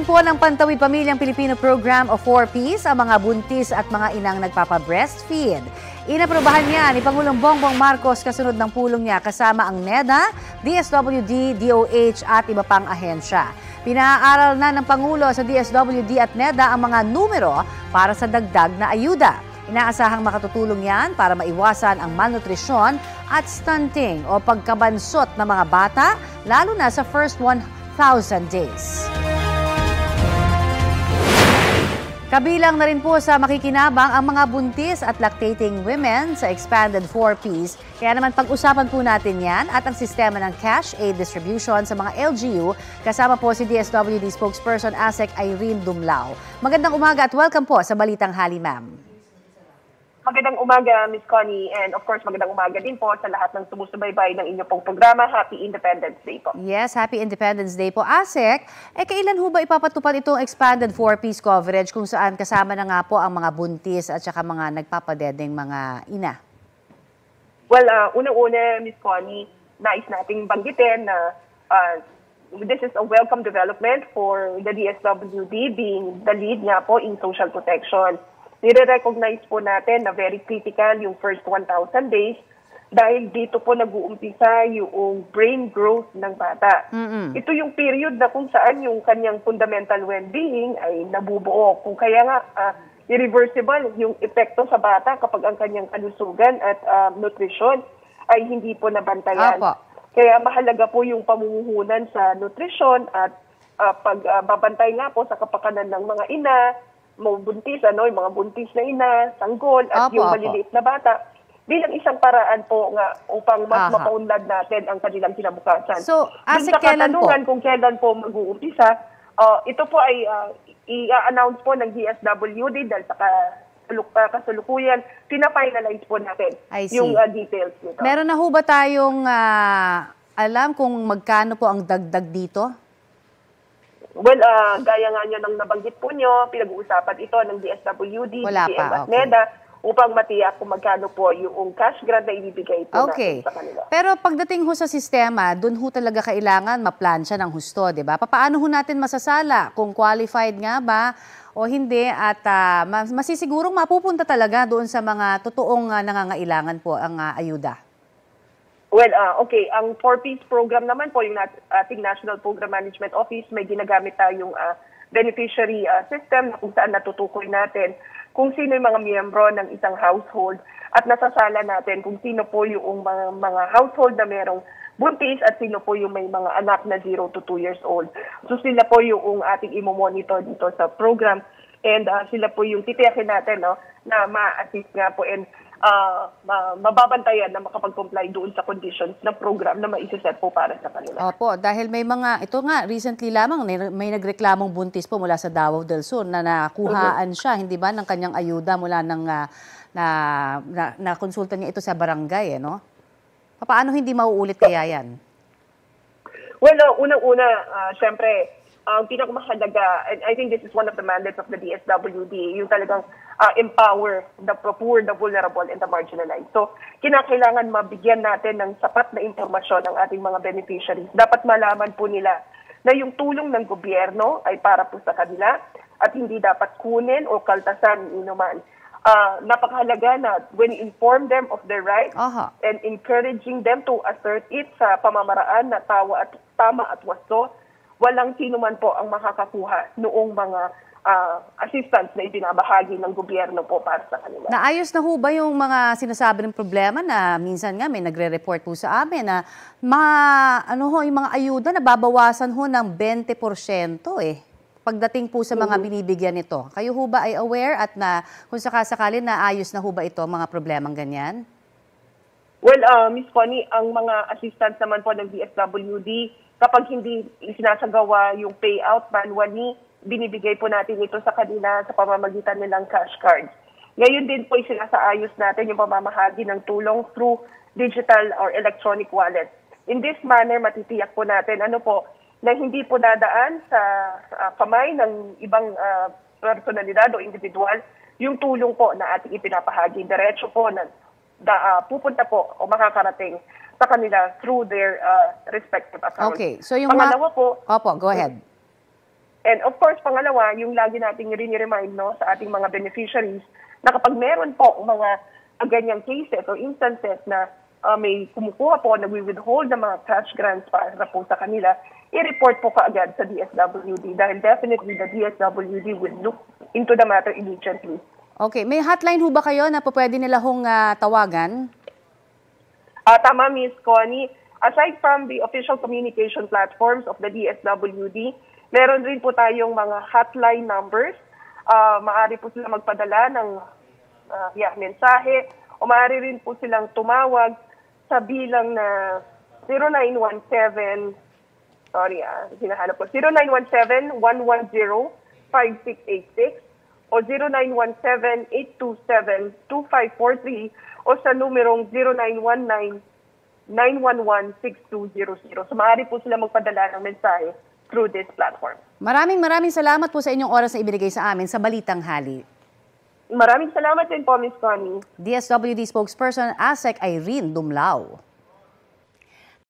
rin po ng Pantawid Pamilyang Pilipino Program o 4Ps ang mga buntis at mga inang nagpapa-breastfeed. Inaprobahan niya ni Pangulong Bongbong Marcos kasunod ng pulong niya kasama ang NEDA, DSWD, DOH at iba pang ahensya. Pinaaral na ng Pangulo sa DSWD at NEDA ang mga numero para sa dagdag na ayuda. Inaasahang makatutulong yan para maiwasan ang malnutrisyon at stunting o pagkabansot ng mga bata, lalo na sa first 1,000 days. Kabilang na rin po sa makikinabang ang mga buntis at lactating women sa expanded 4Ps. Kaya naman pag-usapan po natin yan at ang sistema ng cash aid distribution sa mga LGU. Kasama po si DSWD spokesperson ASEC Irene Dumlao. Magandang umaga at welcome po sa Balitang Hali, ma'am. Magandang umaga, Ms. Connie, and of course, magandang umaga din po sa lahat ng sumusubaybay ng inyong pong programa. Happy Independence Day po. Yes, Happy Independence Day po. ASEC, kailan ho ba ipapatupad itong expanded 4Ps coverage kung saan kasama na nga po ang mga buntis at saka mga nagpapadedeng mga ina? Well, unang-una, Ms. Connie, nais nating banggitin na this is a welcome development for the DSWD being the lead nga po in social protection. Nire-recognize po natin na very critical yung first 1,000 days dahil dito po nag-uumpisa yung brain growth ng bata. Ito yung period na kung saan yung kanyang fundamental well-being ay nabubuo. Kung kaya nga irreversible yung epekto sa bata kapag ang kanyang kalusugan at nutrisyon ay hindi po nabantayan. Opo. Kaya mahalaga po yung pamumuhunan sa nutrisyon at pagbabantay nga po sa kapakanan ng mga ina, buntis, yung mga buntis na ina, sanggol, at yung maliliit na bata, bilang isang paraan po nga upang mas mapaunlad natin ang kanilang kinabukasan. So, sa katanungan kung kailan po mag-uumpisa, ito po ay i-announce po ng DSWD dahil sa kasulukuyan, pina-finalize po natin yung details nito. Meron na ho ba tayong alam kung magkano po ang dagdag dito? Well, gaya nga nyo nang nabanggit po nyo, pinag-uusapan ito ng DSWD, DTM at NEDA upang matiyak kung magkano po yung cash grant na ibibigay po natin sa kanila. Pero pagdating ho sa sistema, dun ho talaga kailangan maplansya ng husto, di ba? Paano ho natin masasala kung qualified nga ba o hindi at masisigurong mapupunta talaga doon sa mga totoong nangangailangan po ang ayuda? Well, ang 4Ps program naman po, yung ating National Program Management Office, may ginagamit tayong beneficiary system na kung saan natutukoy natin kung sino yung mga miyembro ng isang household at nasasala natin kung sino po yung mga household na merong buntis at sino po yung may mga anak na 0 to 2 years old. So sila po yung ating imo-monitor dito sa program and sila po yung titiyakin natin na ma-assist nga po and mababantayan na makapag-comply doon sa conditions ng program na maisaset po para sa kanila. Opo, dahil may mga, ito nga, recently lamang, may nagreklamong buntis po mula sa Davao del Sur na nakuhaan siya, hindi ba, ng kanyang ayuda mula ng na konsulta niya ito sa barangay, no? Paano hindi mauulit kaya yan? Well, unang-una, syempre, ang pinakamahalaga, and I think this is one of the mandates of the DSWD, yung talagang empower the poor, the vulnerable, and the marginalized. So, kinakailangan mabigyan natin ng sapat na impormasyon ang ating mga beneficiaries. Dapat malaman po nila na yung tulong ng gobyerno ay para po sa kanila at hindi dapat kunin o kaltasan inuman. Napakahalaga na when you inform them of their rights and encouraging them to assert it sa pamamaraan na tama at wasto, walang sino man po ang makakakuha noong mga assistance na ibinabahagi ng gobyerno po para sa kanila. Naayos na ho ba yung mga sinasabi ng problema na minsan nga may nagre-report po sa amin na yung mga ayuda na babawasan ho ng 20% pagdating po sa mga binibigyan nito. Kayo ho ba ay aware at na kung sakasakali naayos na ho ba ito mga problemang ganyan? Well, Ms. Connie, ang mga assistance naman po ng DSWD, kapag hindi sinasagawa yung payout manually, binibigay po natin ito sa kanila sa pamamagitan nilang cash cards. Ngayon din po sinasaayos natin yung pamamahagi ng tulong through digital or electronic wallet. In this manner, matitiyak po natin na hindi po dadaan sa kamay ng ibang personalidad o individual yung tulong po na ating ipinapahagi. Diretso po na pupunta po o makakarating sa kanila through their respective accounts. Okay, so yung pangalawa po, Opo, go ahead. And of course, pangalawa, yung lagi nating rini-remind sa ating mga beneficiaries na kapag meron po mga ganyang cases o instances na may kumukuha po, nag-withhold ng mga cash grants para po sa kanila, i-report po kaagad sa DSWD dahil definitely the DSWD will look into the matter immediately. Okay, may hotline ho ba kayo na pwede nila hong tawagan? Tama, Ms. Connie. Aside from the official communication platforms of the DSWD, meron rin po tayong mga hotline numbers. Maaari po sila magpadala ng mensahe o maaari rin po silang tumawag sa bilang na 0917, hinahanap ko, 0917-110-5686 o 0917-827-2543 o sa numerong 0919-911-6200. So maaari po sila magpadala ng mensahe through this platform. Maraming salamat po sa inyong oras na ibinigay sa amin sa Balitang Hali. Maraming salamat din po, Ms. Connie. DSWD spokesperson ASEC Irene Dumlao.